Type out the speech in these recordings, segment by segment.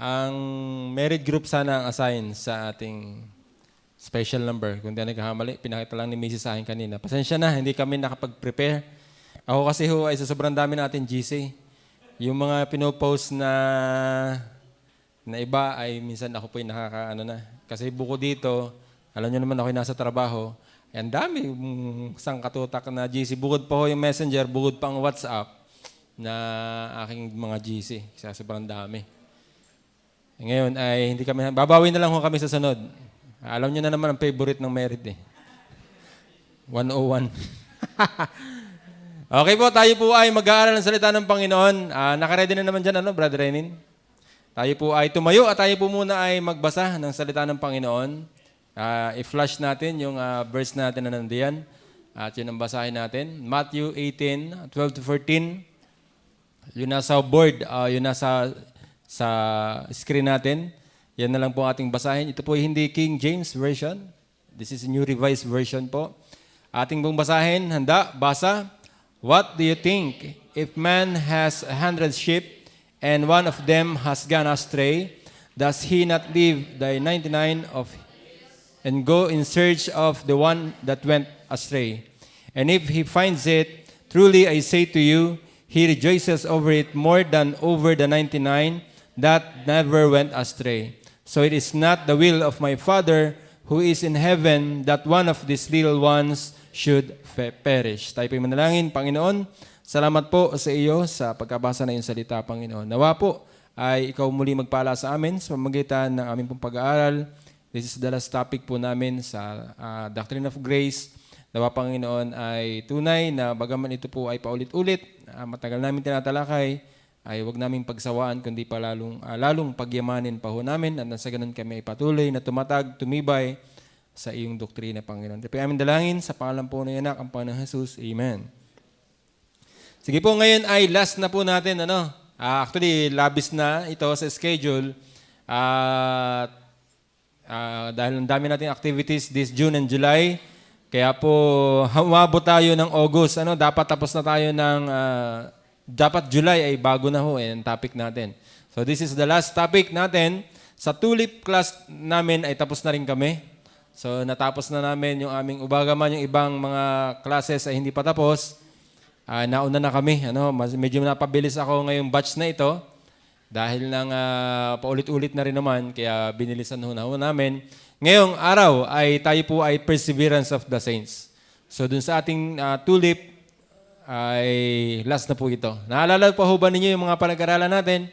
Ang merit group sana ang assign sa ating special number. Kung di na nagkakamali, pinakita lang ni Mrs. sa akin kanina. Pasensya na, hindi kami nakapag-prepare. Ako kasi ay sa sobrang dami natin GC. Yung mga pinopost na iba ay minsan ako po yung nakakaano na. Kasi buko dito, alam nyo naman ako yung nasa trabaho. Ang dami sangkatutak na GC. Bukod pa ho yung messenger, bukod pa ang WhatsApp na aking mga GC. Kasi sobrang dami. Ngayon ay hindi kami, babawi na lang ho kami sa sunod. Alam nyo na naman ang favorite ng merit eh. 101. Okay po, tayo po ay mag-aaral ng salita ng Panginoon. Nakaready na naman dyan, Brother Renin? Tayo po ay tumayo at tayo po muna ay magbasa ng salita ng Panginoon. I-flash natin yung verse natin na nandiyan. At yun ang basahin natin. Matthew 18, 12 to 14. Yun nasa board, yun nasa sa screen natin. Yan na lang po ating basahin. Ito po hindi King James Version. This is a New Revised Version po. Ating pong basahin. Handa, basa. What do you think? If man has 100 sheep and one of them has gone astray, does he not leave the 99 and go in search of the one that went astray? And if he finds it, truly I say to you, he rejoices over it more than over the 99 that never went astray. So it is not the will of my Father who is in heaven that one of these little ones should perish. Tayo po'y manalangin. Panginoon, salamat po sa iyo sa pagkabasa na iyong salita, Panginoon. Nawa po ay ikaw muli magpala sa amin sa pamamagitan ng aming pong pag-aaral. This is the last topic po namin sa Doctrine of Grace. Nawa, Panginoon, ay tunay na bagaman ito po ay paulit-ulit, matagal namin tinatalakay, ay huwag naming pagsawaan, kundi pa lalong pagyamanin pa ho namin at nasa ganun kami ay patuloy na tumatag, tumibay sa iyong doktrina, Panginoon. Ito po aming dalangin sa pangalan po ng anak, ang Panginoon Jesus. Amen. Sige po, ngayon ay last na po natin. Actually, labis na ito sa schedule. Dahil ang dami nating activities this June and July, kaya po humabot tayo ng August. Dapat tapos na tayo ng... dapat July ay bago na ho ang topic natin. So this is the last topic natin. Sa tulip class namin ay tapos na rin kami. So natapos na namin yung aming ubaga man, yung ibang mga classes ay hindi pa tapos. Nauna na kami. Medyo napabilis ako ngayong batch na ito. Dahil nang paulit-ulit na rin naman, kaya binilisan ho na ho namin. Ngayong araw ay tayo po ay Perseverance of the Saints. So dun sa ating tulip, ay last na po ito. Naalala pa ho ba ninyo yung mga panag-aralan natin?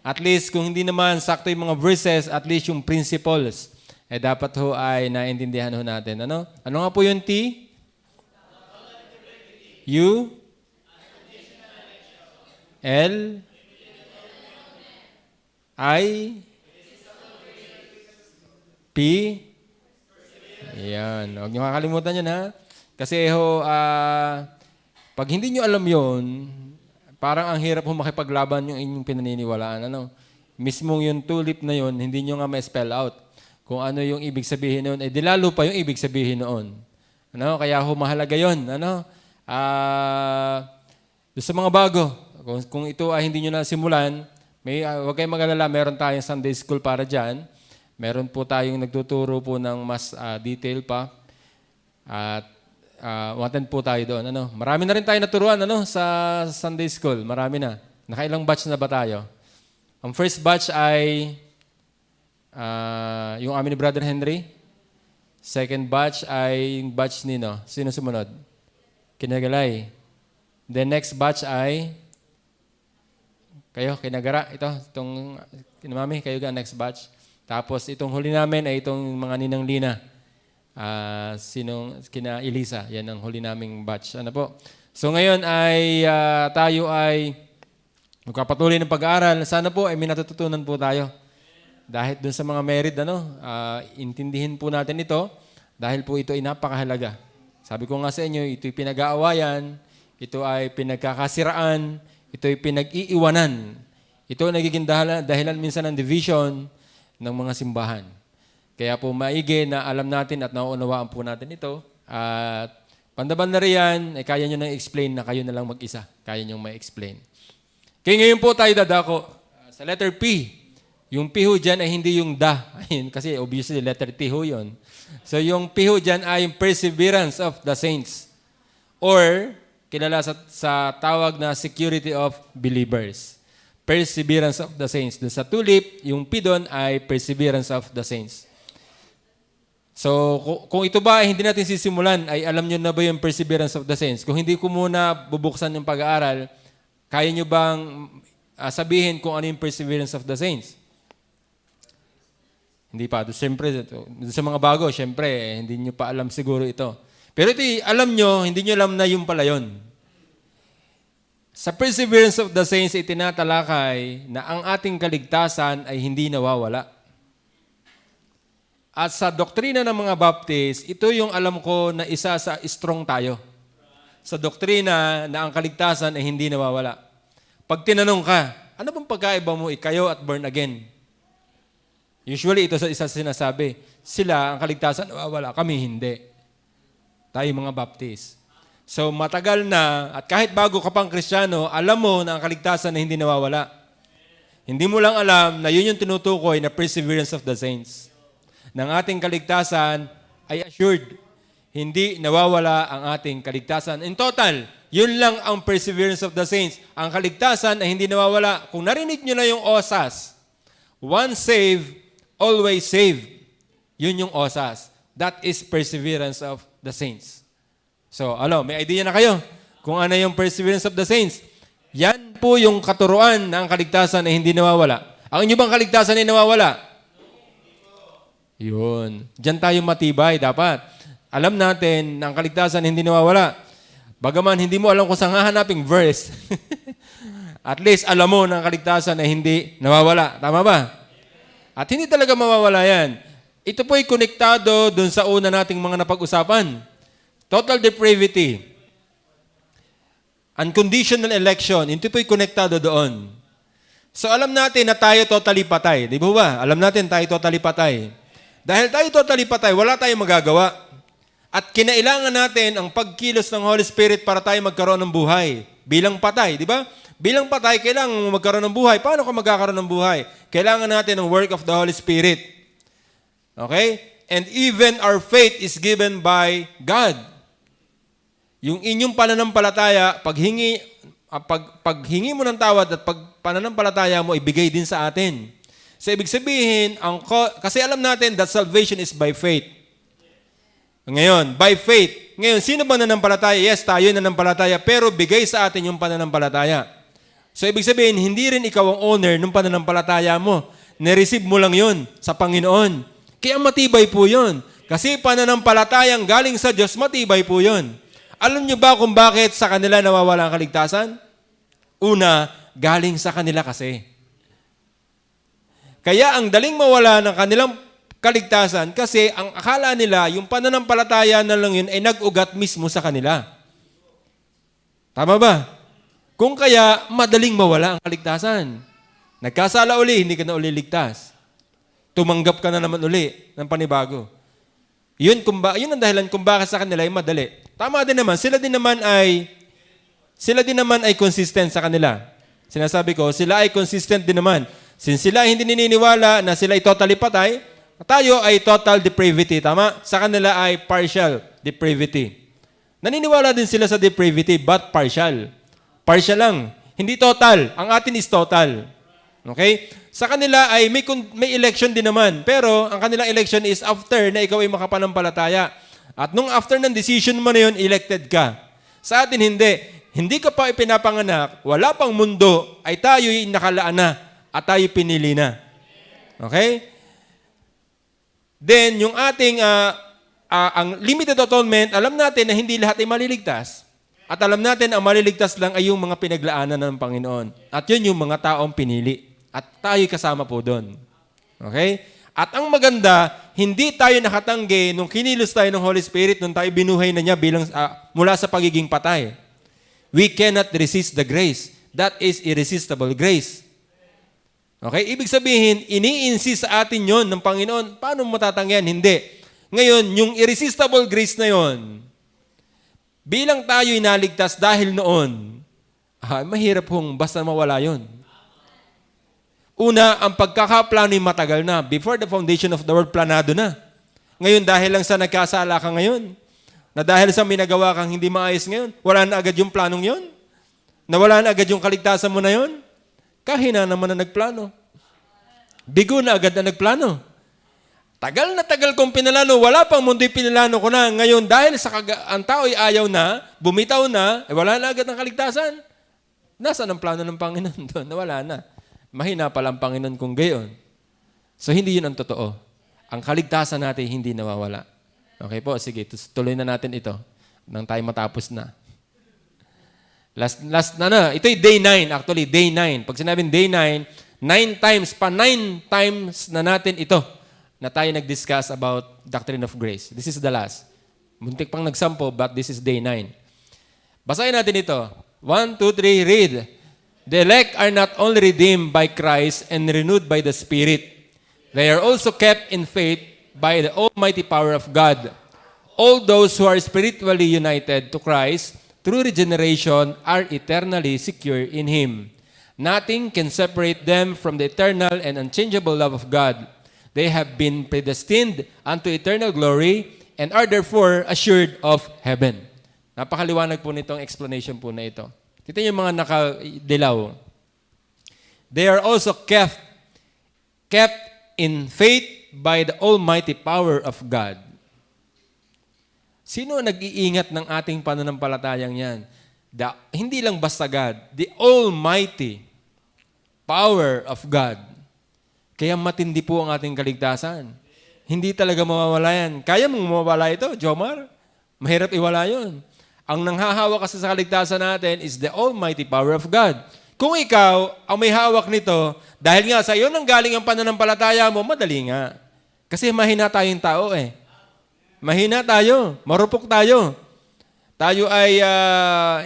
At least kung hindi naman sakto yung mga verses, at least yung principles, dapat ho ay naintindihan ho natin. Ano nga po yung T? U? L? I? P? Yan. Huwag niyo kakalimutan yun, ha? Kasi ho, pag hindi nyo alam yon, parang ang hirap ho makipaglaban yung inyong pinaniniwalaan. Mismong yung tulip na yon, hindi nyo nga ma-spell out kung ano yung ibig sabihin noon. Di lalo pa yung ibig sabihin noon. Kaya ho mahalaga yun. Doon sa mga bago, kung ito ay hindi nyo na simulan, huwag kayong mag-alala, meron tayong Sunday School para dyan. Meron po tayong nagtuturo po ng mas detail pa. At wanted po tayo doon. Marami na rin tayo naturuan sa Sunday School. Marami na. Nakailang batch na ba tayo? Ang first batch ay yung amin ni Brother Henry. Second batch ay yung batch nino. Sino sumunod? Kinagalay. The next batch ay kayo, Kinagara. Itong kinamami, kayo ga next batch. Tapos itong huli namin ay itong mga Ninang Lina. Kina Elisa. Yan ang huli naming batch. So ngayon ay tayo ay magpapatuloy ng pag-aaral. Sana po ay may natututunan po tayo. Dahil dun sa mga merit, intindihin po natin ito dahil po ito ay napakahalaga. Sabi ko nga sa inyo, ito ay pinag-aawayan, ito ay pinagkakasiraan, ito ay pinag-iiwanan. Ito ay nagiging dahilan minsan ng division ng mga simbahan. Kaya po maigi na alam natin at nauunawaan po natin ito. At pandaban na riyan, kaya nyo nang explain na kayo na lang mag-isa. Kaya nyo ma-explain. Kaya ngayon po tayo dadako sa letter P. Yung P ho dyan ay hindi yung da. Ayun, kasi obviously letter T ho yun. So yung P ho dyan ay yung perseverance of the saints. Or, kilala sa tawag na security of believers. Perseverance of the saints. Doon sa tulip, yung P doon ay perseverance of the saints. So, kung ito ba ay hindi natin sisimulan, ay alam nyo na ba yung perseverance of the saints? Kung hindi ko muna bubuksan yung pag-aaral, kaya nyo bang sabihin kung ano yung perseverance of the saints? Hindi pa. Siyempre, sa mga bago, siyempre, hindi nyo pa alam siguro ito. Pero ito, alam nyo, hindi nyo alam na yung pala yun. Sa perseverance of the saints, itinatalakay na ang ating kaligtasan ay hindi nawawala. At sa doktrina ng mga Baptist, ito yung alam ko na isa sa strong tayo. Sa doktrina na ang kaligtasan ay hindi nawawala. Pag tinanong ka, ano bang pagkaiba mo kayo at born again? Usually, ito sa isa sinasabi, sila ang kaligtasan nawawala, kami hindi. Tayo mga Baptist. So matagal na, at kahit bago ka pang Kristiyano, alam mo na ang kaligtasan na hindi nawawala. Hindi mo lang alam na yun yung tinutukoy na perseverance of the saints. Ng ating kaligtasan ay assured. Hindi nawawala ang ating kaligtasan. In total, yun lang ang perseverance of the saints. Ang kaligtasan ay hindi nawawala. Kung narinig nyo na yung OSAS, once saved, always saved. Yun yung OSAS. That is perseverance of the saints. So, may idea na kayo kung ano yung perseverance of the saints. Yan po yung katuruan na ang kaligtasan ay hindi nawawala. Ang inyo bang kaligtasan ay nawawala? Yun. Diyan tayo matibay dapat. Alam natin na ang kaligtasan hindi nawawala. Bagaman hindi mo alam kung saan hahanaping verse, at least alam mo na ang kaligtasan ay hindi nawawala. Tama ba? At hindi talaga mawawala yan. Ito po'y konektado dun sa una nating mga napag-usapan. Total depravity. Unconditional election. Ito po'y konektado doon. So alam natin na tayo totally patay. Di ba? Alam natin tayo totally patay. Dahil tayo totally patay, wala tayong magagawa. At kinailangan natin ang pagkilos ng Holy Spirit para tayo magkaroon ng buhay. Bilang patay, di ba? Bilang patay, kailangan mo magkaroon ng buhay. Paano ka magkakaroon ng buhay? Kailangan natin ng work of the Holy Spirit. Okay? And even our faith is given by God. Yung inyong pananampalataya, paghingi mo ng tawad at pananampalataya mo, ibigay din sa atin. So, ibig sabihin, kasi alam natin that salvation is by faith. Ngayon, by faith. Ngayon, sino ba nanampalataya? Yes, tayo nanampalataya, pero bigay sa atin yung pananampalataya. So, ibig sabihin, hindi rin ikaw ang owner ng pananampalataya mo. Nereceive mo lang yun sa Panginoon. Kaya matibay po yun. Kasi pananampalatayang galing sa Diyos, matibay po yun. Alam niyo ba kung bakit sa kanila nawawala ang kaligtasan? Una, galing sa kanila kasi. Kaya ang daling mawala ng kanilang kaligtasan kasi ang akala nila, yung pananampalataya na lang yun ay nag-ugat mismo sa kanila. Tama ba? Kung kaya, madaling mawala ang kaligtasan. Nagkasala uli, hindi ka na uli ligtas. Tumanggap ka na naman uli ng panibago. Yun ang dahilan kung bakit sa kanila ay madali. Tama din naman, sila din naman ay consistent sa kanila. Sinasabi ko, sila ay consistent din naman. Since sila hindi naniniwala na sila ay totally patay, tayo ay total depravity. Tama? Sa kanila ay partial depravity. Naniniwala din sila sa depravity, but partial. Partial lang. Hindi total. Ang atin is total. Okay? Sa kanila ay may election din naman. Pero ang kanilang election is after na ikaw ay makapanampalataya. At nung after ng decision mo na yun, elected ka. Sa atin hindi. Hindi ka pa ipinapanganak, wala pang mundo, ay tayo'y nakalaan na at tayo pinili na. Okay? Then, yung ating ang limited atonement, alam natin na hindi lahat ay maliligtas. At alam natin ang maliligtas lang ay yung mga pinaglaanan ng Panginoon. At yun yung mga taong pinili. At tayo'y kasama po doon. Okay? At ang maganda, hindi tayo nakatanggi nung kinilos tayo ng Holy Spirit, nung tayo binuhay na niya bilang, mula sa pagiging patay. We cannot resist the grace. That is irresistible grace. Okay? Ibig sabihin, ini-insist sa atin yon ng Panginoon. Paano matatanggihan? Hindi. Ngayon, yung irresistible grace na yon, bilang tayo'y naligtas dahil noon, mahirap hong basta mawala yon. Una, ang pagkakaplano ay matagal na. Before the foundation of the world, planado na. Ngayon, dahil lang sa nagkasala ka ngayon, na dahil sa minagawa kang hindi maayos ngayon, wala na agad yung planong yon? Nawala na agad yung kaligtasan mo na yon? Kahina naman na nagplano. Bigo na agad na nagplano. Tagal na tagal kong pinalano, wala pang mundo'y pinalano ko na. Ngayon, dahil sa ang tao'y ayaw na, bumitaw na, wala na agad ang kaligtasan. Nasaan ang plano ng Panginoon doon? Nawala na. Mahina pala ang Panginoon kung gayon. So, hindi yun ang totoo. Ang kaligtasan natin hindi nawawala. Okay po, sige, tuloy na natin ito nang tayo matapos na. Last na. Ito'y day 9, actually, day 9. Pag sinabing day 9, 9 times na natin ito na tayo nag-discuss about doctrine of grace. This is the last. Muntik pang nagsampo, but this is day 9. Basahin natin ito. 1, 2, 3, read. The elect are not only redeemed by Christ and renewed by the Spirit. They are also kept in faith by the almighty power of God. All those who are spiritually united to Christ through regeneration are eternally secure in Him. Nothing can separate them from the eternal and unchangeable love of God. They have been predestined unto eternal glory and are therefore assured of heaven. Napakaliwanag po nitong explanation po na ito. Kita niyo yung mga nakadilaw. They are also kept in faith by the almighty power of God. Sino ang nag-iingat ng ating pananampalatayang yan? Hindi lang basta God, the almighty power of God. Kaya matindi po ang ating kaligtasan. Hindi talaga mawawala yan. Kaya mong mawawala ito, Jomar? Mahirap iwala yun. Ang nanghahawak kasi sa kaligtasan natin is the almighty power of God. Kung ikaw ang may hawak nito, dahil nga sa iyo nang galing ang pananampalataya mo, madali nga. Kasi mahina tayong tao eh. Mahina tayo, marupok tayo. Tayo ay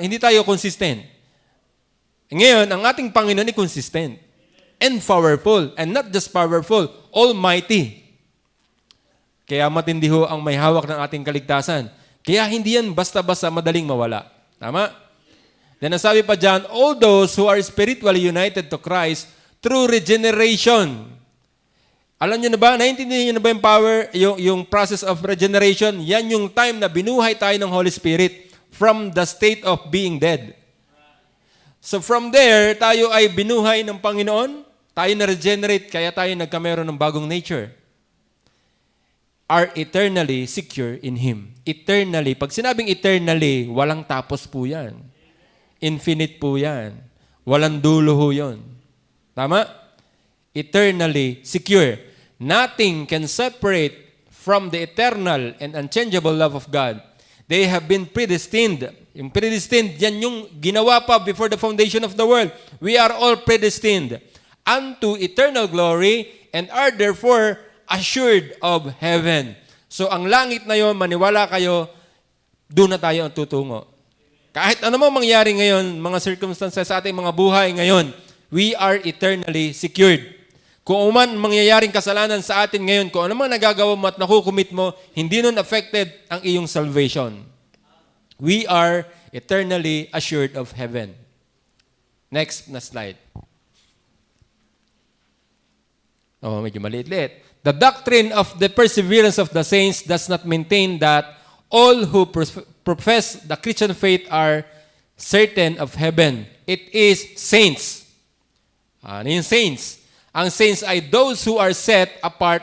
hindi tayo consistent. Ngayon, ang ating Panginoon ay consistent and powerful. And not just powerful, almighty. Kaya matindi ho ang may hawak ng ating kaligtasan. Kaya hindi yan basta-basta madaling mawala. Tama? Then nasabi pa dyan, all those who are spiritually united to Christ through regeneration. Alam niyo na ba, naiintindihan niyo na ba yung power, yung process of regeneration? Yan yung time na binuhay tayo ng Holy Spirit from the state of being dead. So from there, tayo ay binuhay ng Panginoon, tayo na-regenerate, kaya tayo nagkameron ng bagong nature. Are eternally secure in Him. Eternally. Pag sinabing eternally, walang tapos po yan. Infinite po yan. Walang dulo ho yun. Tama? Eternally secure. Nothing can separate from the eternal and unchangeable love of God. They have been predestined. Yung predestined, yan yung ginawa pa before the foundation of the world. We are all predestined unto eternal glory and are therefore assured of heaven. So ang langit na yon, maniwala kayo, doon na tayo ang tutungo. Kahit ano mang mangyari ngayon, mga circumstances sa ating mga buhay ngayon, we are eternally secured. Kung man mangyayaring kasalanan sa atin ngayon, kung ano man nagagawa mo at nakukumit mo, hindi nun affected ang iyong salvation. We are eternally assured of heaven. Next na slide. Oh, medyo maliit-liit. The doctrine of the perseverance of the saints does not maintain that all who profess the Christian faith are certain of heaven. It is saints. Ano yung saints? Ang saints ay those who are set apart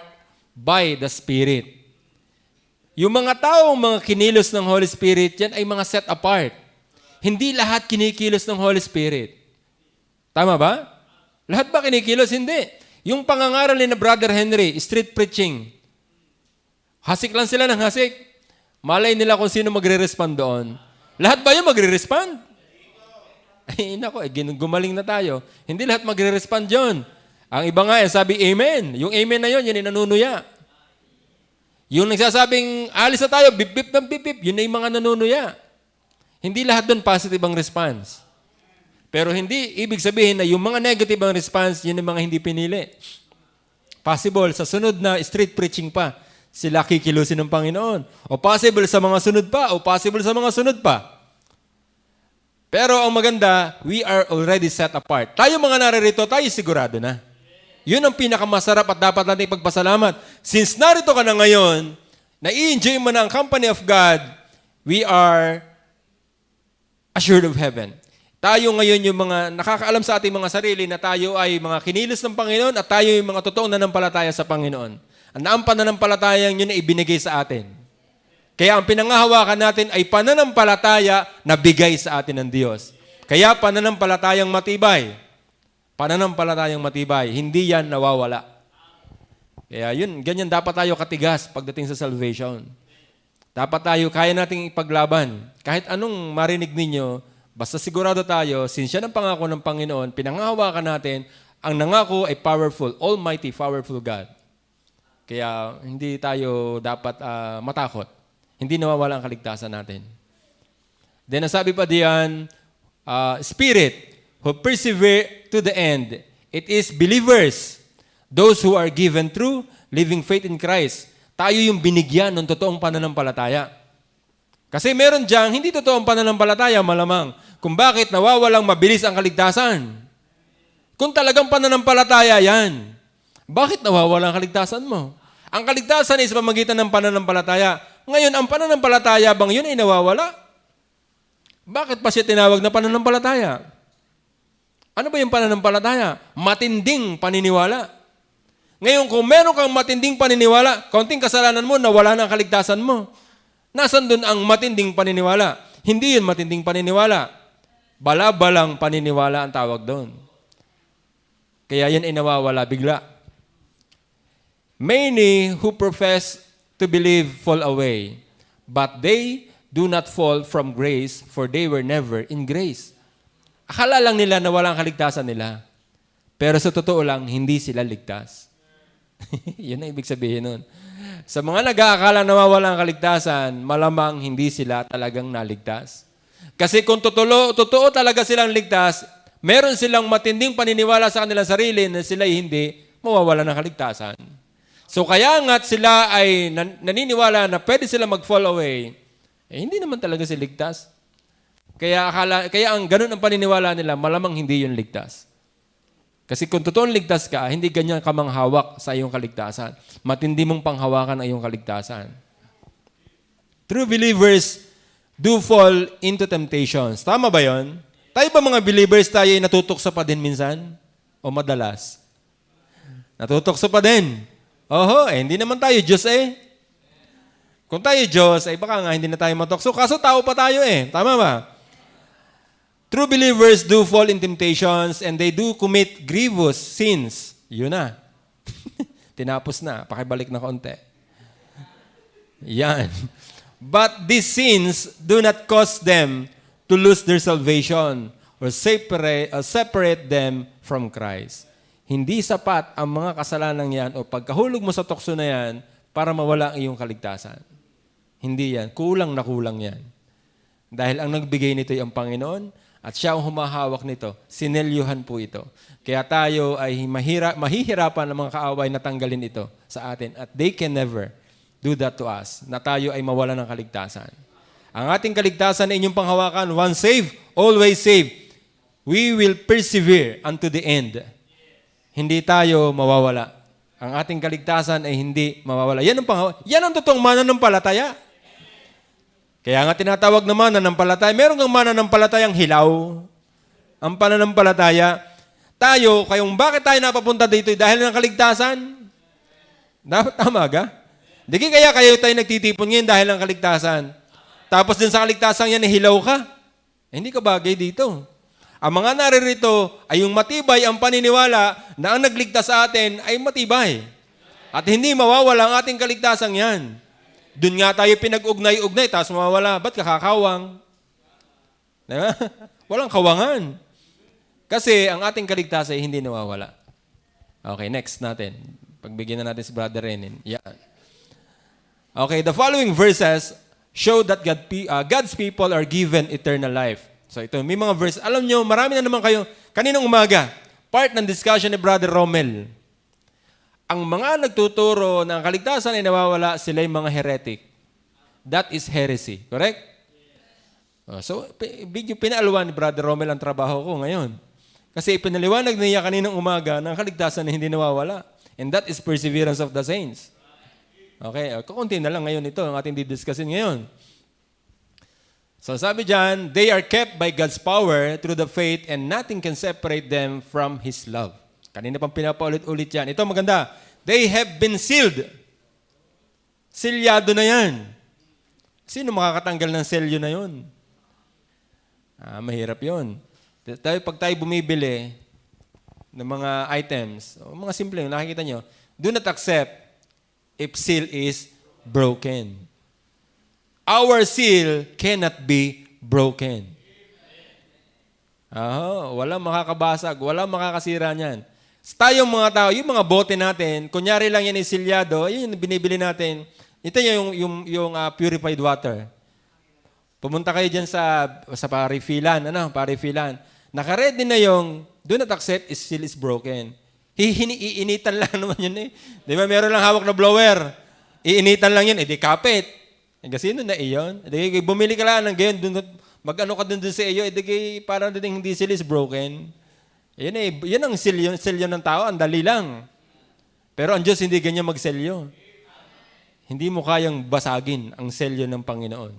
by the Spirit. Yung mga taong mga kinilos ng Holy Spirit, yan ay mga set apart. Hindi lahat kinikilos ng Holy Spirit. Tama ba? Lahat ba kinikilos? Hindi. Yung pangangaral ni na Brother Henry, street preaching. Hasik lang sila ng hasik. Malay nila kung sino magre-respond doon. Lahat ba yung magre-respond? Ay, nako, gumaling na tayo. Hindi lahat magre-respond yun. Ang iba nga, sabi amen. Yung amen na yun, yun ay nanunuya. Yung nagsasabing, alis na tayo, bip-bip ng bip-bip, yun ay mga nanunuya. Hindi lahat doon positive ang response. Pero hindi ibig sabihin na yung mga negative ang response, yun ang mga hindi pinili. Possible, sa sunod na street preaching pa, sila kikilusin ng Panginoon. O possible sa mga sunod pa, o possible sa mga sunod pa. Pero ang maganda, we are already set apart. Tayo mga naririto, tayo sigurado na. Yun ang pinakamasarap at dapat natin ipagpasalamat. Since narito ka na ngayon, na-i-enjoy mo na ang company of God, we are assured of heaven. Tayo ngayon yung mga nakakaalam sa ating mga sarili na tayo ay mga kinilos ng Panginoon at tayo yung mga totoong nanampalataya sa Panginoon. Ang pananampalatayang yun ay ibinigay sa atin. Kaya ang pinangahawakan natin ay pananampalataya na bigay sa atin ng Diyos. Kaya pananampalatayang matibay. Pananampalatayang matibay. Hindi yan nawawala. Kaya yun, ganyan dapat tayo katigas pagdating sa salvation. Dapat tayo, kaya nating ipaglaban. Kahit anong marinig ninyo, basta sigurado tayo, since yan ang pangako ng Panginoon, pinangahawakan natin, ang nangako ay powerful, almighty, powerful God. Kaya hindi tayo dapat matakot. Hindi nawawala ang kaligtasan natin. Then nasabi pa diyan, Spirit, who persevere to the end. It is believers, those who are given through living faith in Christ. Tayo yung binigyan ng totoong pananampalataya. Kasi meron diyang hindi totoong pananampalataya, malamang. Kung bakit nawawalang mabilis ang kaligtasan. Kung talagang pananampalataya yan, bakit nawawalang ang kaligtasan mo? Ang kaligtasan ay sa pamamagitan ng pananampalataya. Ngayon, ang pananampalataya bang yun ay nawawala? Bakit pa siya tinawag na pananampalataya? Ano ba yung pananampalataya? Matinding paniniwala. Ngayon, kung meron kang matinding paniniwala, kaunting kasalanan mo, nawala na ang kaligtasan mo. Nasaan dun ang matinding paniniwala? Hindi yun matinding paniniwala. Bala-balang paniniwala ang tawag doon. Kaya yan ay nawawala bigla. Many who profess to believe fall away, but they do not fall from grace, for they were never in grace. Akala lang nila na walang kaligtasan nila. Pero sa totoo lang, hindi sila ligtas. Yun ang ibig sabihin nun. Sa mga nag-aakala na walang kaligtasan, malamang hindi sila talagang naligtas. Kasi kung totoo talaga silang ligtas, meron silang matinding paniniwala sa kanilang sarili na sila hindi mawawala ng kaligtasan. So kaya nga't sila ay naniniwala na pwede sila mag-fall away, hindi naman talaga sila ligtas. Kaya ang ganun ang paniniwala nila, malamang hindi yun ligtas. Kasi kung totoong ligtas ka, hindi ganyan ka manghawak sa iyong kaligtasan. Matindi mong panghawakan ang iyong kaligtasan. True believers do fall into temptations. Tama ba yun? Tayo ba mga believers, tayo ay natutokso pa din minsan? O madalas? Natutokso pa din. Oho, hindi naman tayo Diyos eh. Kung tayo Diyos, ay baka nga hindi na tayo matokso. Kaso tao pa tayo eh. Tama ba? True believers do fall in temptations and they do commit grievous sins. Yun na. Tinapos na. Pakibalik na konti. Yan. But these sins do not cause them to lose their salvation or separate them from Christ. Hindi sapat ang mga kasalanan yan o pagkahulog mo sa tukso na yan para mawala ang iyong kaligtasan. Hindi yan. Kulang na kulang yan. Dahil ang nagbigay nito ay ang Panginoon at siya ang humahawak nito. Sinelyuhan po ito. Kaya tayo ay mahihirapan ng mga kaaway na tanggalin ito sa atin. At they can never do that to us, na tayo ay mawala ng kaligtasan. Ang ating kaligtasan ay inyong panghawakan. Once saved, always saved. We will persevere unto the end. Hindi tayo mawawala. Ang ating kaligtasan ay hindi mawawala. Yan ang totoong mananampalataya. Kaya nga tinatawag na mananampalataya. Meron kang mananampalatayang hilaw. Ang pananampalataya. Tayo, bakit tayo napapunta dito? Dahil ng kaligtasan? Tama ka? Di kaya tayo nagtitipon ngayon dahil ng kaligtasan. Tapos din sa kaligtasan yan, hilaw ka. Hindi ka bagay dito. Ang mga naririto ay yung matibay ang paniniwala na ang nagligtas sa atin ay matibay. At hindi mawawala ang ating kaligtasan yan. Doon nga tayo pinag-ugnay-ugnay, tapos mawawala. Ba't kakakawang? Diba? Walang kawangan. Kasi ang ating kaligtasan ay hindi nawawala. Okay, next natin. Pagbigyan na natin si Brother Renin. Yan. Okay, the following verses show that God's people are given eternal life. So ito, may mga verse. Alam nyo, marami na naman kayo. Kaninang umaga, part ng discussion ni Brother Romel. Ang mga nagtuturo ng kaligtasan ay nawawala, sila yung mga heretic. That is heresy. Correct? So, pinaaluan ni Brother Romel ang trabaho ko ngayon. Kasi ipinaliwanag niya kaninang umaga ng kaligtasan na hindi nawawala. And that is perseverance of the saints. Okay, kukunti na lang ngayon ito ang ating didiscussing ngayon. So sabi dyan, they are kept by God's power through the faith and nothing can separate them from His love. Kanina pang pinapaulit-ulit yan. Ito maganda. They have been sealed. Silyado na yan. Sino makakatanggal ng selyo na yun? Mahirap yun. Pag tayo bumibili ng mga items, mga simple yung nakikita nyo, do not accept if seal is broken. Our seal cannot be broken. Walang makakabasag, walang makakasira niyan. Tayong mga tao, yung mga bote natin, kunyari lang yan isilyado, yun yung binibili natin. Ito yung purified water. Pumunta kayo dyan sa pa-refillan, pa-refillan. Naka-ready na yung do not accept if seal is broken. Iinitan lang naman yun eh. Di ba meron lang hawak na blower? Iinitan lang yun, di kapit. Kasi na iyon. Bumili ka lang ng gayon, mag-ano ka dun sa iyo, parang din hindi seal is broken. Yan ang selyo ng tao, ang dali lang. Pero ang Diyos hindi ganyan magselyo. Hindi mo kayang basagin ang selyo ng Panginoon.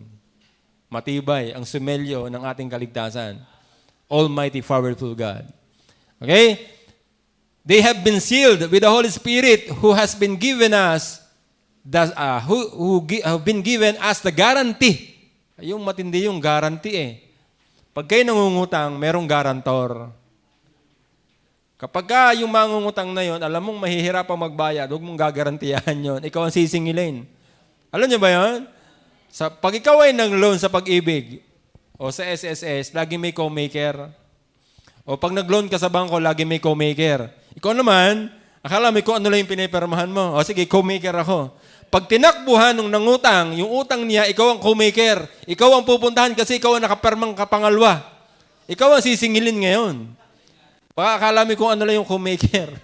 Matibay ang sumelyo ng ating kaligtasan. Almighty, powerful God. Okay? They have been sealed with the Holy Spirit who has been given us who have been given us the guarantee. Yung matindi yung guarantee eh. Pag kayo nangungutang, merong garantor. Kapag yung mangungutang na yon, alam mong mahihirapang magbayad, huwag mong gagarantiyahan yon. Ikaw ang sisingilin. Alam niyo ba yon? Pag ikaw ay nag-loan sa Pag-ibig o sa SSS, lagi may co-maker. O pag nag-loan ka sa bangko, lagi may co-maker. Ikaw naman, akala mo kung ano lang yung pinipirmahan mo. O sige, co-maker ako. Pag tinakbuhan ng nangutang, yung utang niya, ikaw ang co-maker. Ikaw ang pupuntahan kasi ikaw ang nakapermang kapangalwa. Ikaw ang sisingilin ngayon. Baka akala mo kung ano lang yung co-maker.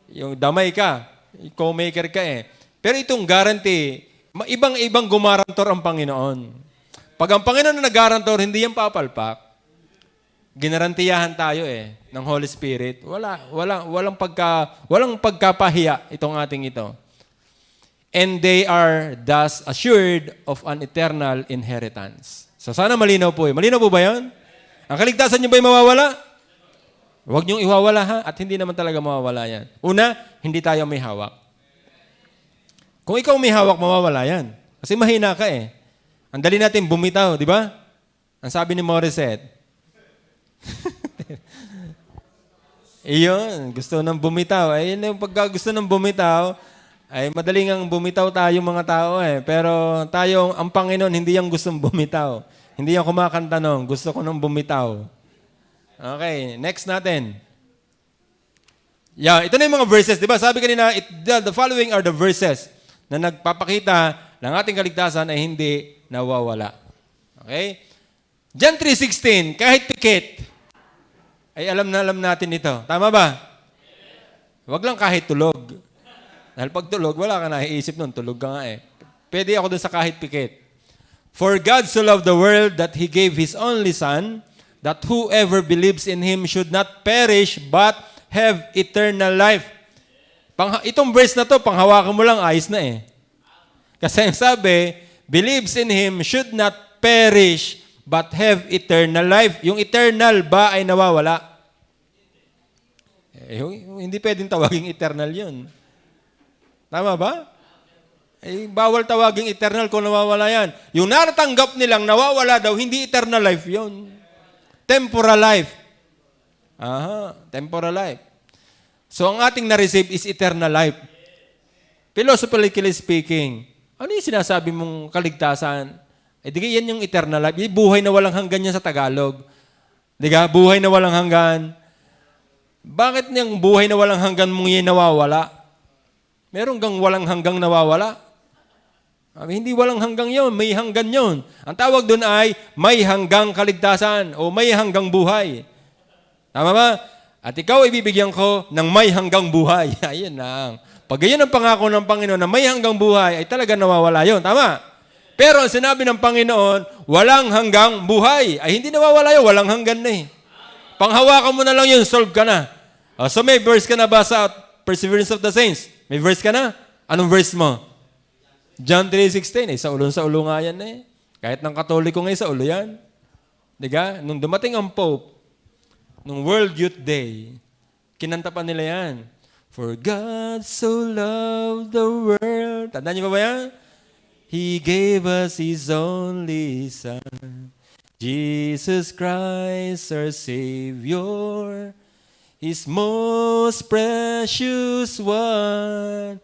Yung damay ka, co-maker ka eh. Pero itong guarantee, ibang gumarantor ang Panginoon. Pag ang Panginoon na nag-garantor, hindi yan papalpak. Ginarantiyahan tayo eh ng Holy Spirit. Walang pagkapahiya itong ating ito. And they are thus assured of an eternal inheritance. So sana malinaw po eh. Malinaw po ba 'yon? Ang kaligtasan niyo ba'y mawawala? Huwag niyong iwawala ha at hindi naman talaga mawawala yan. Una, hindi tayo may hawak. Kung ikaw may hawak, mawawala yan. Kasi mahina ka eh. Ang dali natin bumitaw, di ba? Ang sabi ni Morissette, iyon, gusto nang bumitaw. Ayun yung pagka gusto nang bumitaw, ay madaling ang bumitaw tayo mga tao eh. Pero tayo, ang Panginoon, hindi yung gustong bumitaw. Hindi yung kumakanta nung, gusto ko nang bumitaw. Okay, next natin. Yeah, ito na yung mga verses, di ba? Sabi kanina, the following are the verses na nagpapakita ng ating kaligtasan ay hindi nawawala. Okay? John 3:16, kahit pikit, ay alam natin ito. Tama ba? Huwag lang kahit tulog. Dahil pag tulog, wala ka na iisip nun. Tulog ka nga eh. Pwede ako dun sa kahit pikit. For God so loved the world that He gave His only Son, that whoever believes in Him should not perish but have eternal life. Itong verse na to, panghawakan mo lang, ayos na eh. Kasi ang sabi, believes in Him should not perish but have eternal life. Yung eternal ba ay nawawala? Hindi pwedeng tawaging eternal yun. Tama ba? Bawal tawaging eternal kung nawawala yan. Yung natatanggap nilang nawawala daw, hindi eternal life yun. Temporal life. Temporal life. So, ang ating na-receive is eternal life. Philosophically speaking, ano yung sinasabi mong kaligtasan? Di yan yung eternal life. Buhay na walang hanggan yan sa Tagalog. Di ka? Buhay na walang hanggan. Bakit yung buhay na walang hanggan mong yan nawawala? Meron kang walang hanggang nawawala? Hindi walang hanggang yon, may hanggan yon. Ang tawag doon ay may hanggang kaligtasan o may hanggang buhay. Tama ba? At ikaw ay bibigyan ko ng may hanggang buhay. Ayun lang. Pag yan ang pangako ng Panginoon na may hanggang buhay, ay talaga nawawala yon. Tama? Pero ang sinabi ng Panginoon, walang hanggang buhay. Ay hindi nawawala yun, walang hanggan na eh. Panghawakan mo na lang yun, solve ka na. So may verse ka na ba sa Perseverance of the Saints? May verse ka na? Anong verse mo? John 3:16. Sa ulo nga yan eh. Kahit ng Katoliko ngayon, sa ulo yan. Diga? Nung dumating ang Pope, nung World Youth Day, kinanta pa nila yan. For God so loved the world. Tandaan niyo ba yan? He gave us His only Son. Jesus Christ our Savior. His most precious one.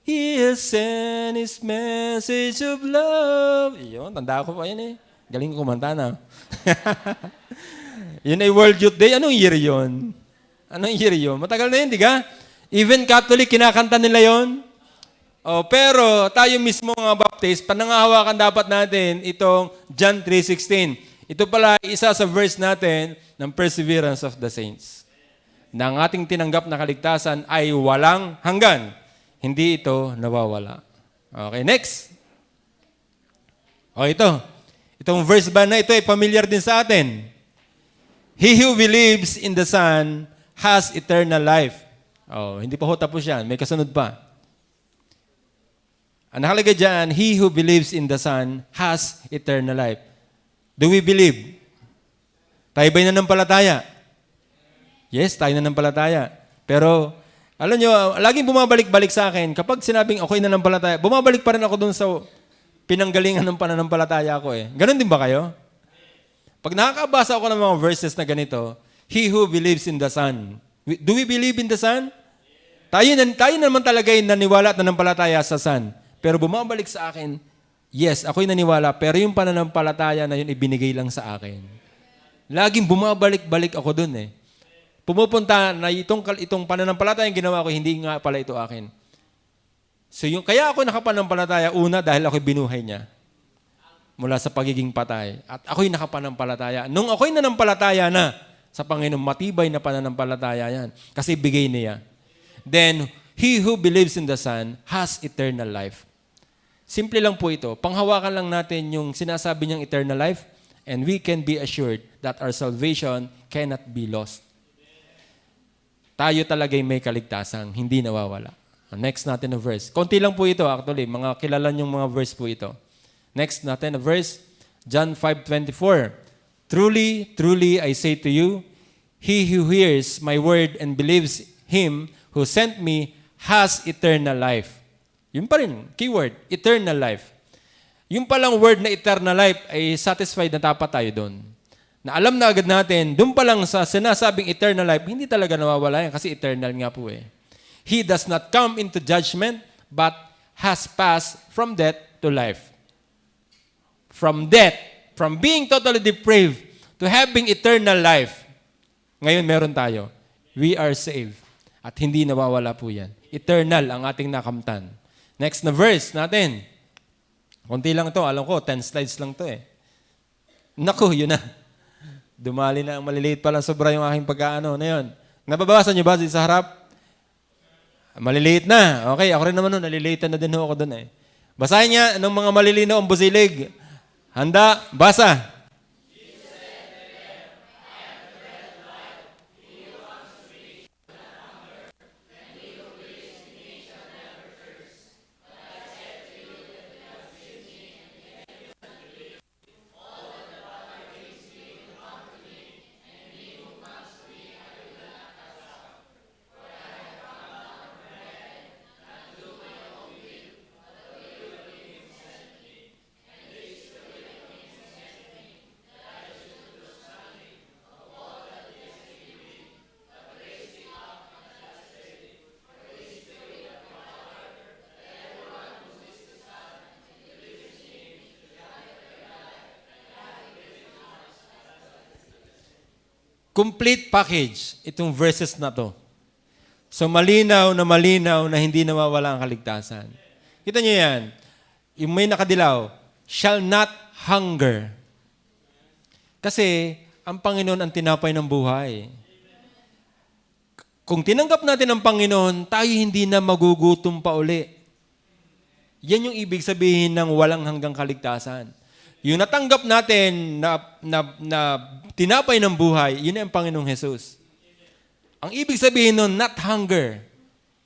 He has sent His message of love. Yun, tanda ko pa yan eh. Galing ko kumanta na. Yun ay World Youth Day. Anong year yun? Anong year yun? Matagal na yun, di ka? Even Catholic, kinakanta nila yun. Pero tayo mismo mga Baptist, panangahawakan dapat natin itong John 3:16. Ito pala isa sa verse natin ng Perseverance of the Saints. Na ang ating tinanggap na kaligtasan ay walang hanggan. Hindi ito nawawala. Okay, next. Ito. Itong verse ba na ito ay familiar din sa atin. He who believes in the Son has eternal life. Hindi pa ho tapos yan. May kasunod pa. Ang nakalagay dyan, he who believes in the Son has eternal life. Do we believe? Tayo ba'y nanampalataya? Yes, tayo nanampalataya. Pero, alam nyo, laging bumabalik-balik sa akin, kapag sinabing ako'y nanampalataya, bumabalik pa rin ako dun sa pinanggalingan ng pananampalataya ko eh. Ganon din ba kayo? Pag nakakabasa ako ng mga verses na ganito, he who believes in the Son. Do we believe in the Son? Tayo naman talaga yung naniwala at nanampalataya sa Son. Pero bumabalik sa akin, yes, ako'y naniwala, pero yung pananampalataya na yun ibinigay lang sa akin. Laging bumabalik-balik ako dun eh. Pumupunta na itong pananampalataya yung ginawa ko, hindi nga pala ito akin. So kaya ako nakapananampalataya, una dahil ako'y binuhay niya mula sa pagiging patay. At ako'y nakapanampalataya. Nung ako'y nanampalataya na sa Panginoon, matibay na pananampalataya yan. Kasi bigay niya. Then, he who believes in the Son has eternal life. Simple lang po ito. Panghawakan lang natin yung sinasabi niyang eternal life and we can be assured that our salvation cannot be lost. Tayo talaga'y may kaligtasan, hindi nawawala. Next natin na verse. Konti lang po ito actually. Mga kilala niyong mga verse po ito. Next natin na verse. John 5:24. Truly, truly, I say to you, he who hears my word and believes Him who sent me has eternal life. Yun pa rin, keyword, eternal life. Yung palang word na eternal life ay satisfied na dapat tayo doon. Na alam na agad natin, doon pa lang sa sinasabing eternal life, hindi talaga nawawala yan kasi eternal nga po eh. He does not come into judgment, but has passed from death to life. From death, from being totally depraved to having eternal life. Ngayon meron tayo. We are saved. At hindi nawawala po yan. Eternal ang ating nakamtan. Next na verse natin. Kunti lang to. Alam ko, 10 slides lang to eh. Naku, yun na. Dumali na ang maliliit pala. Sobra yung aking pagkaano na yun. Nababasa niyo ba dito sa harap? Maliliit na. Okay, ako rin naman nun. Naliliitan na din ako dun eh. Basahin niya ng mga malilino ang busilig. Handa, basa. Complete package, itong verses na to. So malinaw na hindi nawawala ang kaligtasan. Kita niyo yan. Yung may nakadilaw, shall not hunger. Kasi ang Panginoon ang tinapay ng buhay. Kung tinanggap natin ang Panginoon, tayo hindi na magugutom pa uli. Yan yung ibig sabihin ng walang hanggang kaligtasan. Yung natanggap natin na tinapay ng buhay, yun ang Panginoong Jesus. Ang ibig sabihin nun, not hunger.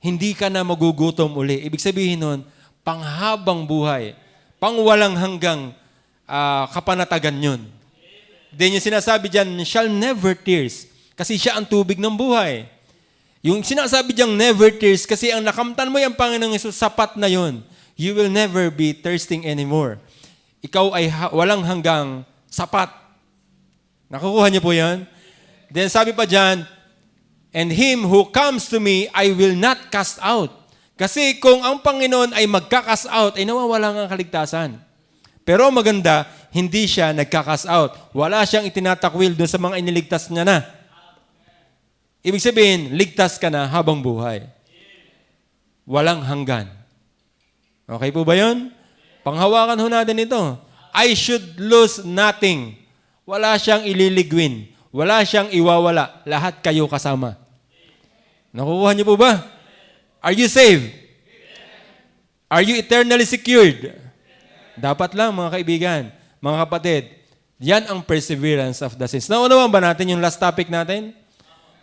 Hindi ka na magugutom uli. Ibig sabihin nun, panghabang buhay. Pangwalang hanggang kapanatagan yun. Then yung sinasabi dyan, shall never thirst. Kasi siya ang tubig ng buhay. Yung sinasabi diyang never thirst, kasi ang nakamtan mo yung Panginoong Jesus, sapat na yun. You will never be thirsting anymore. Ikaw ay walang hanggang sapat. Nakukuha niyo po yan? Then sabi pa dyan, and him who comes to me, I will not cast out. Kasi kung ang Panginoon ay magka-cast out, ay nawawala ang kaligtasan. Pero maganda, hindi siya nagka-cast out. Wala siyang itinatakwil doon sa mga iniligtas niya na. Ibig sabihin, ligtas ka na habang buhay. Walang hanggan. Okay po ba yun? Panghawakan ho natin ito. I should lose nothing. Wala siyang ililigwin. Wala siyang iwawala. Lahat kayo kasama. Nakukuha niyo po ba? Are you saved? Are you eternally secured? Dapat lang mga kaibigan, mga kapatid, yan ang perseverance of the saints. Naunawan ba natin yung last topic natin?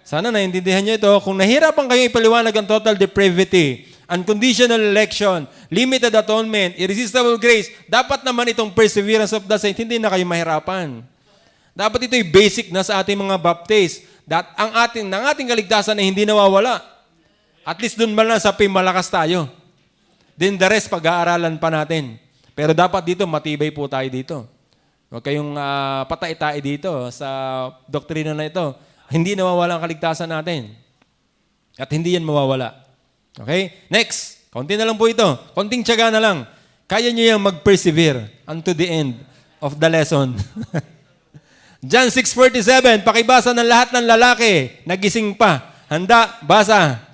Sana naintindihan niyo ito. Kung nahirapan kayo ipaliwanag ang total depravity, unconditional election, limited atonement, irresistible grace, dapat naman itong perseverance of the saints, hindi na kayo mahirapan. Dapat ito'y basic na sa ating mga baptist. Ang ating kaligtasan ay hindi nawawala. At least doon man lang sa malakas tayo. Then the rest, pag-aaralan pa natin. Pero dapat dito, matibay po tayo dito. Huwag kayong patay-tae dito sa doktrina na ito. Hindi nawawala ang kaligtasan natin. At hindi yan mawawala. Okay? Next. Konti na lang po ito. Konting tiyaga na lang. Kaya nyo yung mag-persevere unto the end of the lesson. John 6:47, pakibasa ng lahat ng lalaki, nagising pa. Handa, basa.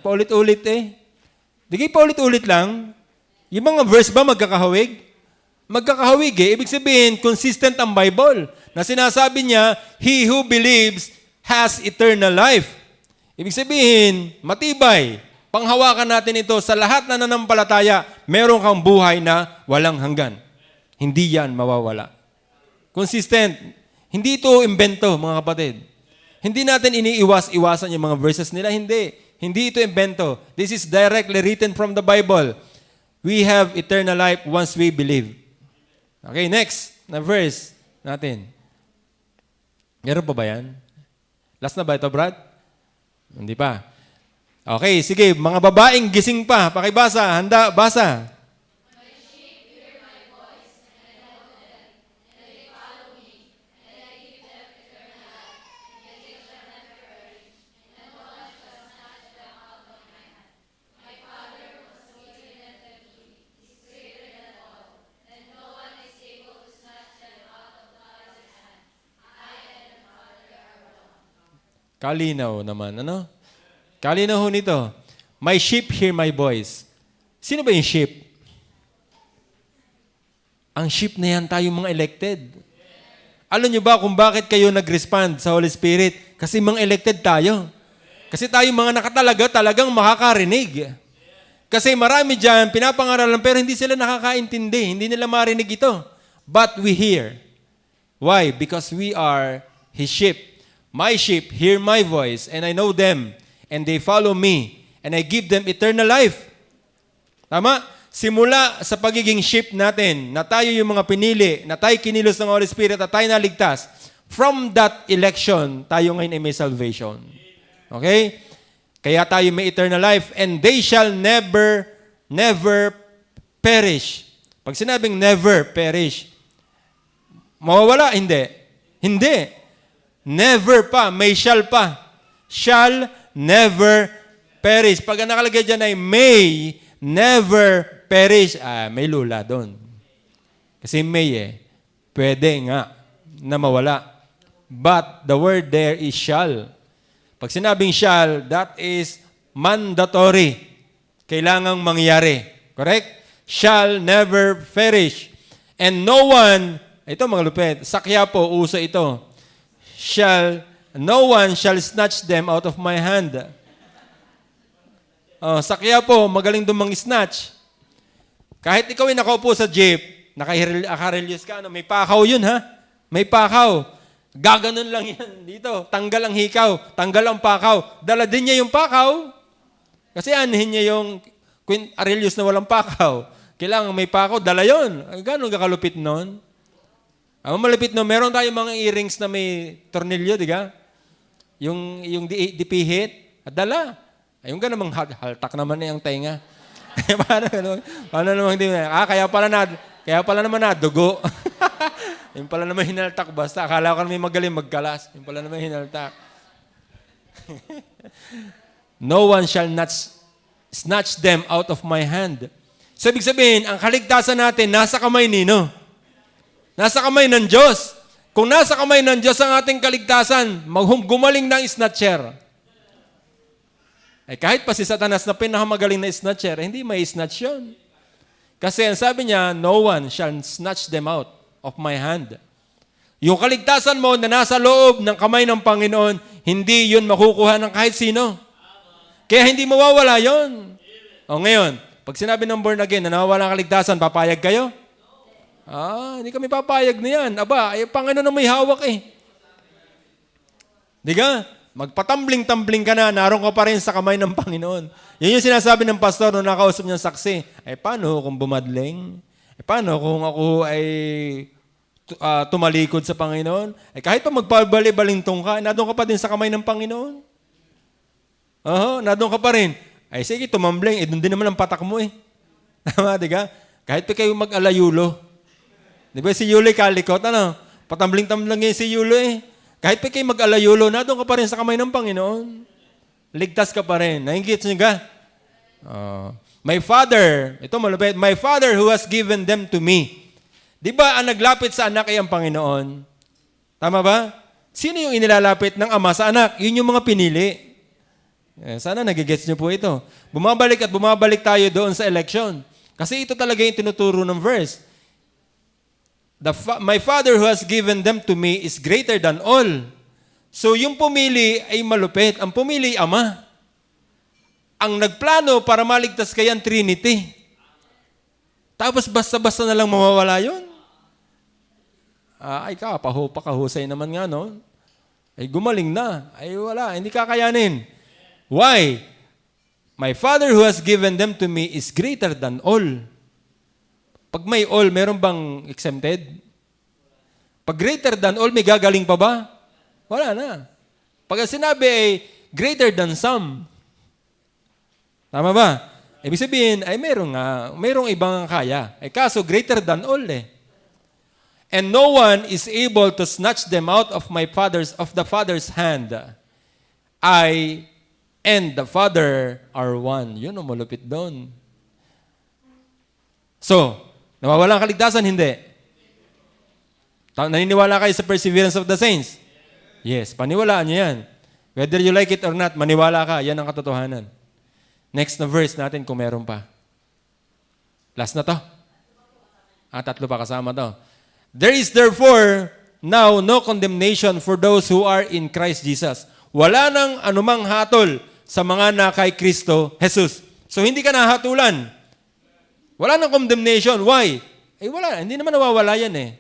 Paulit-ulit Di paulit-ulit lang. Yung mga verse ba magkakahawig? Magkakahawig Ibig sabihin, consistent ang Bible. Na sinasabi niya, he who believes has eternal life. Ibig sabihin, matibay. Panghawakan natin ito sa lahat na nanampalataya, meron kang buhay na walang hanggan. Hindi yan mawawala. Consistent. Hindi ito imbento, mga kapatid. Hindi natin iniiwas-iwasan yung mga verses nila. Hindi. Hindi ito imbento. This is directly written from the Bible. We have eternal life once we believe. Okay, next na verse natin. Meron pa ba yan? Last na ba ito, Brad? Hindi pa. Okay, sige. Mga babaeng gising pa. Pakibasa. Handa, basa. Kalinaw naman. Ano? Kalinaw ho nito. My sheep hear my voice. Sino ba yung sheep? Ang sheep na yan tayo mga elected. Alam nyo ba kung bakit kayo nag-respond sa Holy Spirit? Kasi mga elected tayo. Kasi tayo mga nakatalaga, talagang makakarinig. Kasi marami dyan, pinapangaralan, pero hindi sila nakakaintindi. Hindi nila marinig ito. But we hear. Why? Because we are His sheep. My sheep hear my voice, and I know them, and they follow me, and I give them eternal life. Tama? Simula sa pagiging sheep natin, na tayo yung mga pinili, na tayo kinilos ng Holy Spirit, at tayo naligtas, from that election, tayo ngayon ay may salvation. Okay? Kaya tayo may eternal life, and they shall never perish. Pag sinabing never perish, mawawala? Hindi. Hindi. Never pa. May shall pa. Shall never perish. Pag ang nakalagay dyan ay may never perish. May lula doon. Kasi may pwede nga na mawala. But the word there is shall. Pag sinabing shall, that is mandatory. Kailangang mangyari. Correct? Shall never perish. And no one, ito mga lupit, sakya po, uso ito. No one shall snatch them out of my hand. Sa Quiapo, magaling dumang-snatch. Kahit ikaw ay nakaupo sa jeep, nakarelyos ka, may pakaw yun ha? May pakaw. Gaganon lang yan dito. Tanggal ang hikaw, tanggal ang pakaw. Dala din niya yung pakaw. Kasi anhin niya yung Arelius na walang pakaw. Kailangan may pakaw, dala yun. Gano'ng kakalupit nun? Ang malupit nun, meron tayong mga earrings na may tornilyo, di ba? Yung dipihit, at dala. Ayun ka namang haltak naman na yung tenga. Paano naman hindi na? Kaya pala naman na, dugo. Yung pala naman hinaltak, basta akala ko naman magaling magkalas. Yung pala naman hinaltak. No one shall not snatch them out of my hand. So, ibig sabihin, ang kaligtasan natin, nasa kamay nino. Nasa kamay ng Diyos. Kung nasa kamay ng Diyos ang ating kaligtasan, gumaling ng snatcher. Kahit pa si Satanas na pinakamagaling na snatcher, hindi may snatch yun. Kasi ang sabi niya, no one shall snatch them out of my hand. Yung kaligtasan mo na nasa loob ng kamay ng Panginoon, hindi yun makukuha ng kahit sino. Kaya hindi mawawala yun. Ngayon, pag sinabi ng born again na nawawala ang kaligtasan, papayag kayo? Hindi kami papayag na yan. Panginoon na may hawak eh. Di ka? Magpatambling-tambling ka na, naroon ka pa rin sa kamay ng Panginoon. Yun yung sinasabi ng pastor nung nakausap niyang saksi. Paano kung bumadling? Paano kung ako ay tumalikod sa Panginoon? Kahit pa magpabali-balintong ka, nadoon ka pa din sa kamay ng Panginoon. Nadoon ka pa rin. Sige, tumambling. Doon din naman ang patak mo eh. Tama, di ka? Kahit pa kayo mag-alayulo. Di ba si Yulo kalikot, patambling-tambling si Yulo eh. Kahit pa kayo mag-alayulo, doon ka pa rin sa kamay ng Panginoon. Ligtas ka pa rin. Nainggit niyo ka? My Father, ito malupit, my Father who has given them to me. Di ba ang naglapit sa anak ay ang Panginoon? Tama ba? Sino yung inilalapit ng ama sa anak? Yun yung mga pinili. Sana nagigets niyo po ito. Bumabalik at bumabalik tayo doon sa election. Kasi ito talaga yung tinuturo ng verse. My Father who has given them to me is greater than all. So yung pumili ay malupit. Ang pumili ay Ama. Ang nagplano para maligtas kayo ang Trinity. Tapos basta-basta na lang mawawala yun. Pakahusay naman nga, no? Gumaling na. Wala, hindi kakayanin. Why? My Father who has given them to me is greater than all. Pag may all, meron bang exempted? Pag greater than all, may gagaling pa ba? Wala na. Pag sinabi ay greater than some. Tama ba? Ibig sabihin, mayroong ibang kaya. Kaso greater than all eh. And no one is able to snatch them out of the Father's hand. I and the Father are one. Yun ang malupit doon. So, nawawala ang kaligtasan? Hindi. Naniniwala kayo sa perseverance of the saints? Yes, paniwalaan niyo yan. Whether you like it or not, maniwala ka. Yan ang katotohanan. Next na verse natin kung meron pa. Last na to. Tatlo pa kasama to. There is therefore now no condemnation for those who are in Christ Jesus. Wala nang anumang hatol sa mga na kay Kristo Jesus. So hindi ka nahatulan. Wala nang condemnation. Why? Wala. Hindi naman nawawala yan eh.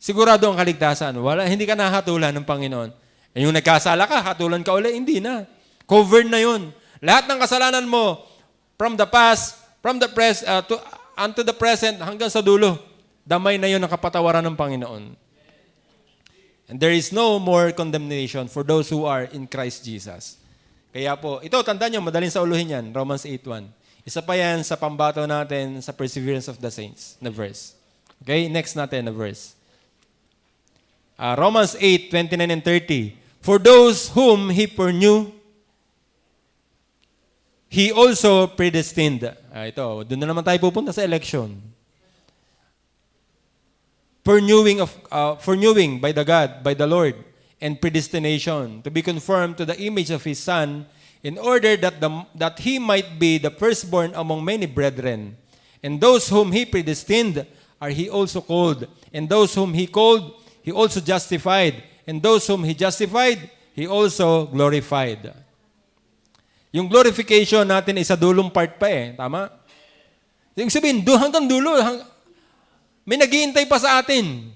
Sigurado ang kaligtasan. Wala. Hindi ka nahatulan ng Panginoon. Yung nagkasala ka, hatulan ka uli. Hindi na. Covered na yun. Lahat ng kasalanan mo, from the past, unto the present, hanggang sa dulo, damay na yun ang kapatawaran ng Panginoon. And there is no more condemnation for those who are in Christ Jesus. Kaya po, ito, tandaan nyo, madaling sa uluhin yan, Romans 8:1. Isa pa yan sa pambato natin sa perseverance of the saints na verse. Okay, next natin na verse. Romans 8:29 and 30. For those whom He foreknew, He also predestined. Ito, doon na naman tayo pupunta sa election. Foreknowing by the Lord, and predestination to be conformed to the image of His Son, in order that He might be the firstborn among many brethren. And those whom He predestined are He also called. And those whom He called, He also justified. And those whom He justified, He also glorified. Yung glorification natin ay sa dulong part pa eh. Tama? Yung sabihin, hanggang dulo, may naghihintay pa sa atin.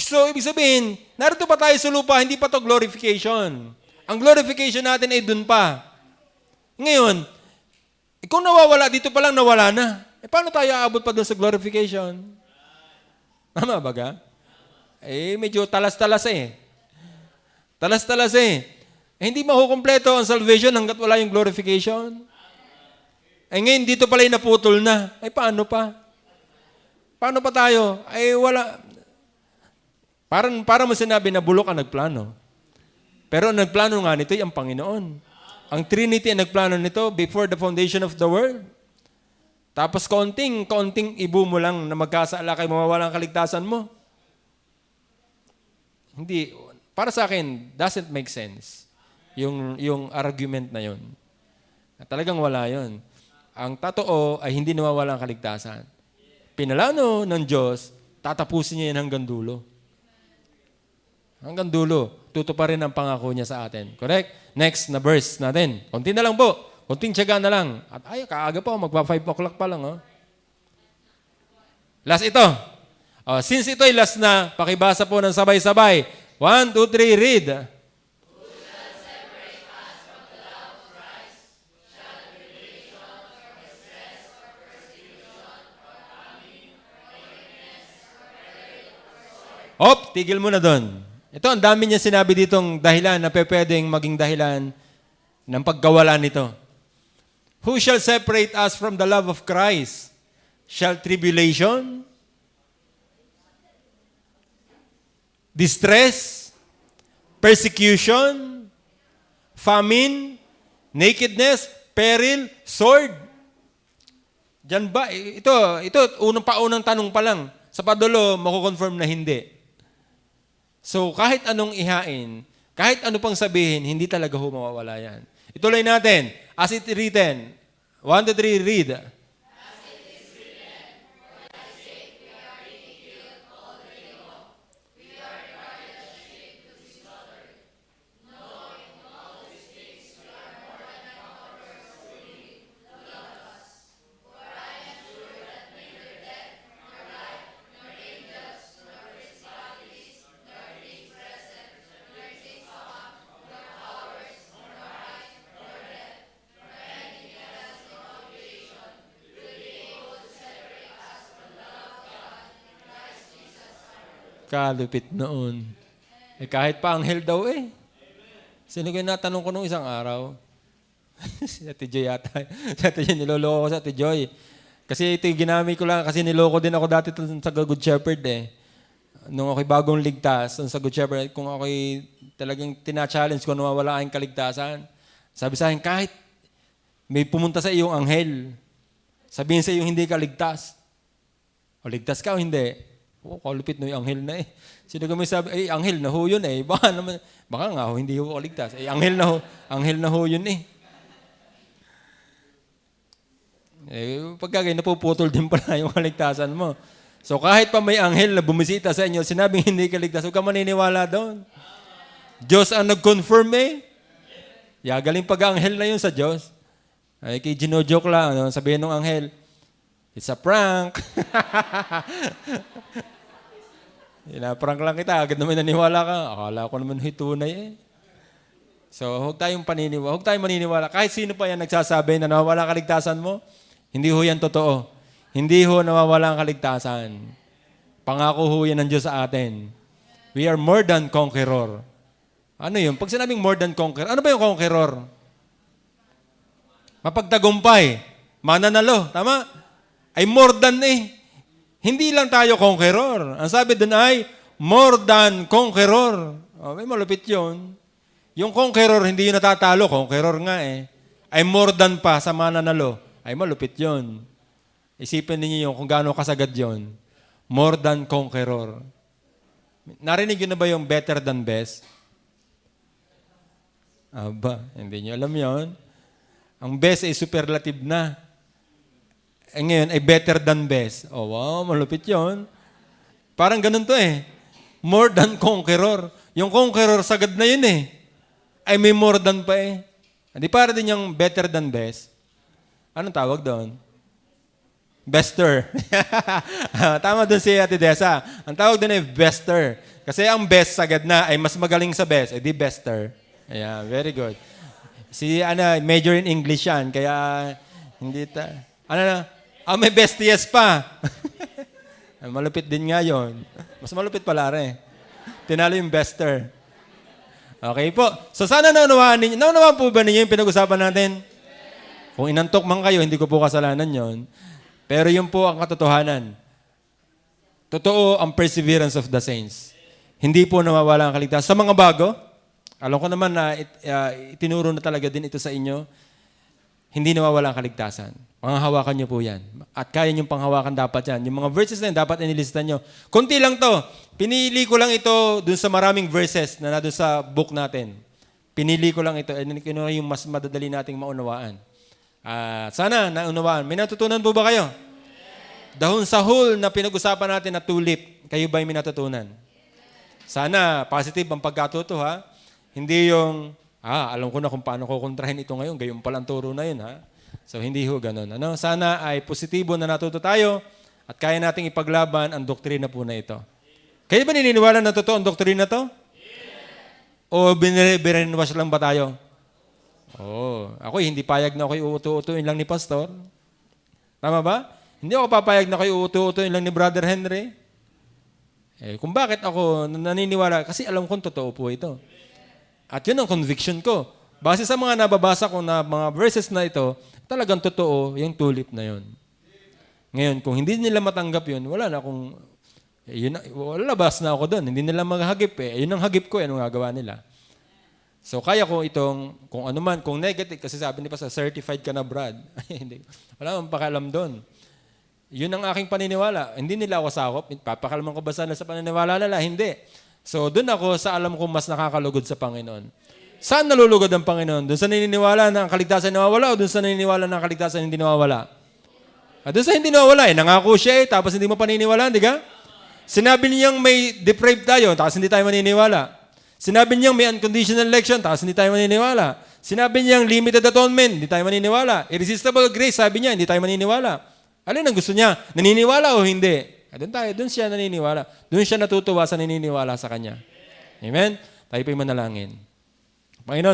So, ibig sabihin, narito pa tayo sa lupa, hindi pa to glorification. Ang glorification natin ay dun pa. Ngayon, kung nawawala, dito pa lang nawala na. Paano tayo aabot pa dun sa glorification? Tama ba ga? Medyo talas-talas eh. Talas-talas eh. Hindi makukumpleto ang salvation hanggat wala yung glorification. Ngayon, dito pala yung naputol na. Paano pa? Paano pa tayo? Wala. Parang mo sinabi na bulok ang nagplano. Pero ang nagplano nga nito ay ang Panginoon. Ang Trinity ang nagplano nito before the foundation of the world. Tapos kaunting ibu mo lang na magkasala kayo, mawawala ang kaligtasan mo. Hindi. Para sa akin, doesn't make sense. Yung argument na yun. Talagang wala yun. Ang totoo ay hindi nawawala ang kaligtasan. Pinalano ng Diyos, tatapusin niya yan hanggang dulo. Hanggang dulo. Tutuparin ang pangako niya sa atin. Correct? Next na verse natin. Konti na lang po. Konting tiyaga na lang. At kaaga pa, magpa 5 o'clock pa lang. Oh. Last ito. Since ito ay last na, pakibasa po ng sabay-sabay. 1, 2, 3, read. Tigil mo na doon. Ito, ang dami niya sinabi ditong dahilan na pwedeng maging dahilan ng pagkawalan nito. Who shall separate us from the love of Christ? Shall tribulation, distress, persecution, famine, nakedness, peril, sword? Diyan ba? Ito unang tanong pa lang. Sa padulo, makukonfirm na hindi. So, kahit anong ihain, kahit ano pang sabihin, hindi talaga mawawala yan. Ituloy natin. As it written. 1, 2, 3, read. As it is written, for thy sake we are ridiculed all the day long. We are regarded as sheep to be slaughtered. Knowing all these things, we are more than conquerors through him who loved us. For I am sure that neither death, nor life, nor angels, nor principalities, nor things present, nor things to come, nor powers, nor height, nor depth, nor anything else in all creation will be able to separate us from the love of God in Christ Jesus our Lord. Kalupit noon. Kahit pa anghel daw eh. Sino kayo natanong ko nung isang araw? Si Ate Joy yata. Si Ate Joy, niloloko ko sa Ate Joy. Kasi ito yung ginamit ko lang, kasi niloko din ako dati sa Good Shepherd eh. Nung ako'y bagong ligtas, sa Good Shepherd, kung ako'y talagang tina-challenge ko, nawawala aking kaligtasan. Sabi sa akin, kahit may pumunta sa iyong anghel, sabihin sa iyo hindi ka ligtas. O ligtas ka o hindi? Kalupit no yung anghel na eh. Sino ka may sabi, anghel na ho yun eh. Baka nga ho, hindi ho ako ligtas. Anghel na ho yun eh. Pagkagay, napuputol din pala yung kaligtasan mo. So kahit pa may anghel na bumisita sa inyo, sinabing hindi ka ligtas, huwag ka maniniwala doon. Diyos ang nag-confirm eh. Galing pag-anghel na yun sa Diyos. Kay gino-joke lang, sabihin ng anghel, it's a prank. Prank lang kita, agad naman naniwala ka. Akala ko naman tunay eh. So huwag tayong maniniwala. Kahit sino pa yan nagsasabi na nawawala kaligtasan mo, hindi ho yan totoo. Hindi ho nawawala ang kaligtasan. Pangako ho yan ng Diyos sa atin. We are more than conqueror. Ano yun? Pag sinabing more than conqueror, ano ba yung conqueror? Mapagtagumpay. Mananalo. Tama? Ay more than eh. Hindi lang tayo conqueror. Ang sabi dun ay, more than conqueror. May malupit yun. Yung conqueror, hindi yun natatalo. Conqueror nga eh. Ay more than pa sa mananalo. Ay malupit yun. Isipin ninyo yung kung gaano kasagad yun. More than conqueror. Narinig yun na ba yung better than best? Aba, hindi nyo alam yun. Ang best ay superlative na. Ngayon ay better than best. Oh, wow, malupit yun. Parang ganun to eh. More than conqueror. Yung conqueror, sagad na yun eh. ay may more than pa eh. Hindi para din yung better than best. Anong tawag doon? Bester. Tama doon si Ate Desa. Ang tawag doon ay bester. Kasi ang best sagad na ay mas magaling sa best. Di bester. Ayan, very good. Si major in English yan. Kaya hindi may besties pa. Malupit din nga yun. Mas malupit pala rin. Tinalo yung bester. Okay po. So sana naunawaan ninyo. Naunawaan po ba ninyo yung pinag-usapan natin? Kung inantok man kayo, hindi ko po kasalanan yon. Pero yun po ang katotohanan. Totoo ang perseverance of the saints. Hindi po nawawala ang kaligtasan. Sa mga bago, alam ko naman na itinuro na talaga din ito sa inyo, hindi nawawala ang kaligtasan. Panghahawakan nyo po yan. At kaya nyo panghawakan dapat yan. Yung mga verses na yun, dapat inilista nyo. Kunti lang to. Pinili ko lang ito dun sa maraming verses na nandun sa book natin. Pinili ko lang ito. Yung mas madadali nating maunawaan. Sana naunawaan. May natutunan po ba kayo? Dahon sa whole na pinag-usapan natin na tulip, kayo ba'y may natutunan? Sana positive ang pagkatuto, ha? Hindi yung, alam ko na kung paano ko kontrahin ito ngayon, gayon palang turo na yun, ha? So, hindi ho ganun. Sana ay positibo na natuto tayo at kaya nating ipaglaban ang doktrina po na ito. Kayo ba naniniwala na totoo ang doktrina na to? Yeah. O biniriniwas lang ba tayo? Ako hindi payag na ako'y uuto-utuin lang ni Pastor. Tama ba? Hindi ako papayag na ako'y uuto-utuin lang ni Brother Henry. Kung bakit ako naniniwala, kasi alam kong totoo po ito. At yun ang conviction ko. Base sa mga nababasa ko na mga verses na ito, talagang totoo yung tulip na yun. Ngayon, kung hindi nila matanggap yun, wala na akong, labas na ako doon. Hindi nila maghagip Yun ang hagip ko, anong gagawa nila. So, kaya ko itong, kung ano man, kung negative, kasi sabi ni Pastor, certified ka na, Brad. Hindi. Wala akong pakialam doon. Yun ang aking paniniwala. Hindi nila ako sakop. Papakalaman ko ba sana sa paniniwala nila? Hindi. So, doon ako sa alam ko mas nakakalugod sa Panginoon. Saan nalulugod ang Panginoon? Doon sa naniniwala na ang kaligtasan nawawala o doon sa naniniwala na ang kaligtasan hindi nawawala? Doon sa hindi nawawala, nangako siya tapos hindi mo paniniwala, di ka? Sinabi niyang may depraved tayo, tapos hindi tayo maniniwala. Sinabi niyang may unconditional election, tapos hindi tayo maniniwala. Sinabi niyang limited atonement, hindi tayo maniniwala. Irresistible grace, sabi niya, hindi tayo maniniwala. Alin ang gusto niya? Naniniwala o hindi? Doon siya naniniwala. Doon siya natutuwa sa naniniwala sa Kanya. Amen? Tayo po'y manalangin. Panginoon,